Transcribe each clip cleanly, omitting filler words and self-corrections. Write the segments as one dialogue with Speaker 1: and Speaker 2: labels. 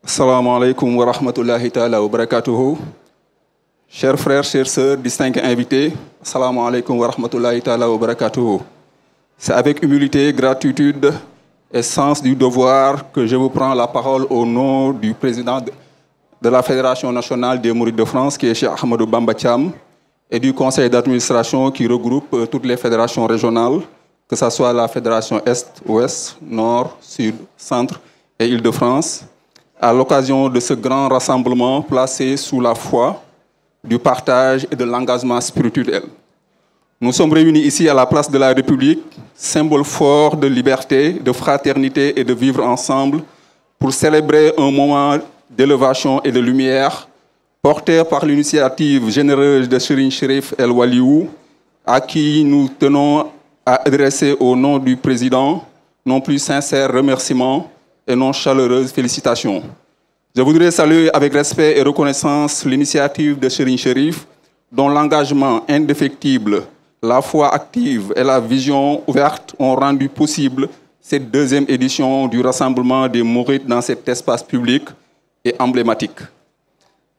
Speaker 1: Assalamu alaikum wa rahmatullahi ta'ala wa barakatuhu. Chers frères, chères sœurs, distingués invités, assalamu alaikum wa rahmatullahi ta'ala wa barakatuhu. C'est avec humilité, gratitude et sens du devoir que je vous prends la parole au nom du président de la Fédération nationale des Mourides de France, qui est Cheikh Ahmadou Bamba Thiam, et du conseil d'administration qui regroupe toutes les fédérations régionales, que ce soit la fédération Est, Ouest, Nord, Sud, Centre et Île-de-France, à l'occasion de ce grand rassemblement placé sous la foi, du partage et de l'engagement spirituel. Nous sommes réunis ici à la place de la République, symbole fort de liberté, de fraternité et de vivre ensemble, pour célébrer un moment d'élévation et de lumière porté par l'initiative généreuse de Serigne Chérif El Waliou, à qui nous tenons à adresser au nom du président nos plus sincères remerciements et nos chaleureuses félicitations. Je voudrais saluer avec respect et reconnaissance l'initiative de Serigne Chérif, dont l'engagement indéfectible, la foi active et la vision ouverte ont rendu possible cette deuxième édition du rassemblement des Mourides dans cet espace public et emblématique.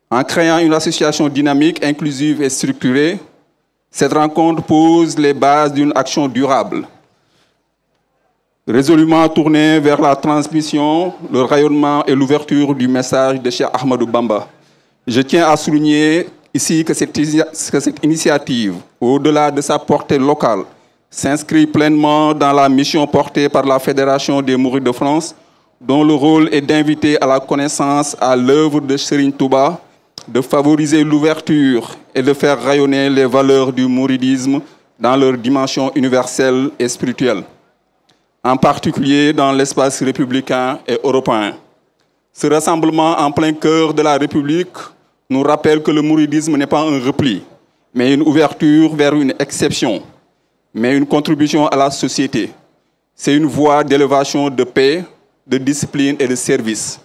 Speaker 1: En créant une association dynamique, inclusive et structurée, cette rencontre pose les bases d'une action durable, résolument tournée vers la transmission, le rayonnement et l'ouverture du message de Cheikh Ahmadou Bamba. Je tiens à souligner ici que cette initiative, au-delà de sa portée locale, s'inscrit pleinement dans la mission portée par la Fédération des Mourides de France, dont le rôle est d'inviter à la connaissance à l'œuvre de Serigne Touba, de favoriser l'ouverture et de faire rayonner les valeurs du mouridisme dans leur dimension universelle et spirituelle, en particulier dans l'espace républicain et européen. Ce rassemblement en plein cœur de la République nous rappelle que le mouridisme n'est pas un repli, mais une ouverture vers une exception, mais une contribution à la société. C'est une voie d'élévation de paix, de discipline et de service,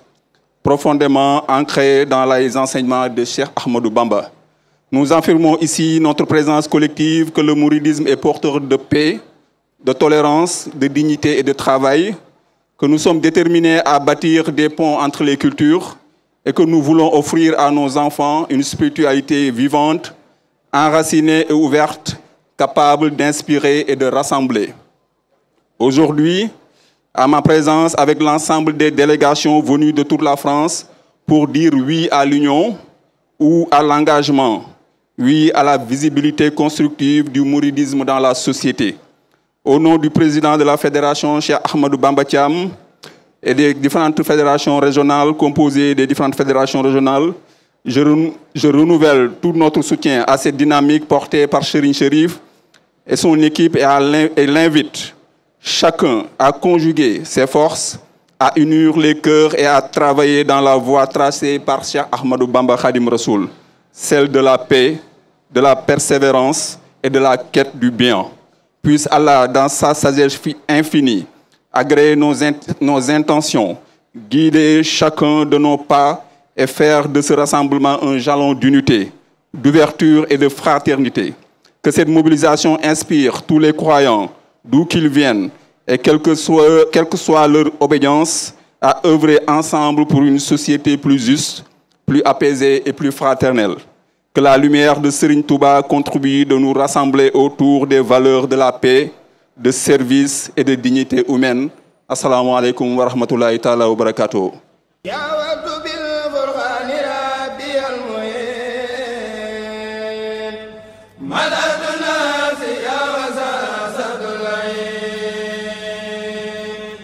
Speaker 1: profondément ancrée dans les enseignements de Cheikh Ahmadou Bamba. Nous affirmons ici notre présence collective que le mouridisme est porteur de paix, de tolérance, de dignité et de travail, que nous sommes déterminés à bâtir des ponts entre les cultures et que nous voulons offrir à nos enfants une spiritualité vivante, enracinée et ouverte, capable d'inspirer et de rassembler. Aujourd'hui, à ma présence avec l'ensemble des délégations venues de toute la France pour dire oui à l'union ou à l'engagement, oui à la visibilité constructive du mouridisme dans la société. Au nom du président de la fédération, Cheikh Ahmadou Bamba Thiam, et des différentes fédérations régionales composées des différentes fédérations régionales, je renouvelle tout notre soutien à cette dynamique portée par Serigne Chérif et son équipe et l'invite chacun à conjuguer ses forces, à unir les cœurs et à travailler dans la voie tracée par Cheikh Ahmadou Bamba Khadim Rassoul, celle de la paix, de la persévérance et de la quête du bien. Puisse Allah, dans sa sagesse infinie, agréer nos intentions, guider chacun de nos pas et faire de ce rassemblement un jalon d'unité, d'ouverture et de fraternité. Que cette mobilisation inspire tous les croyants, d'où qu'ils viennent, et quelle que soit leur obédience, à œuvrer ensemble pour une société plus juste, plus apaisée et plus fraternelle. Que la lumière de Serigne Touba contribue de nous rassembler autour des valeurs de la paix, de service et de dignité humaine. Assalamu alaikum wa rahmatullahi ta'ala wa barakatuh.
Speaker 2: Mala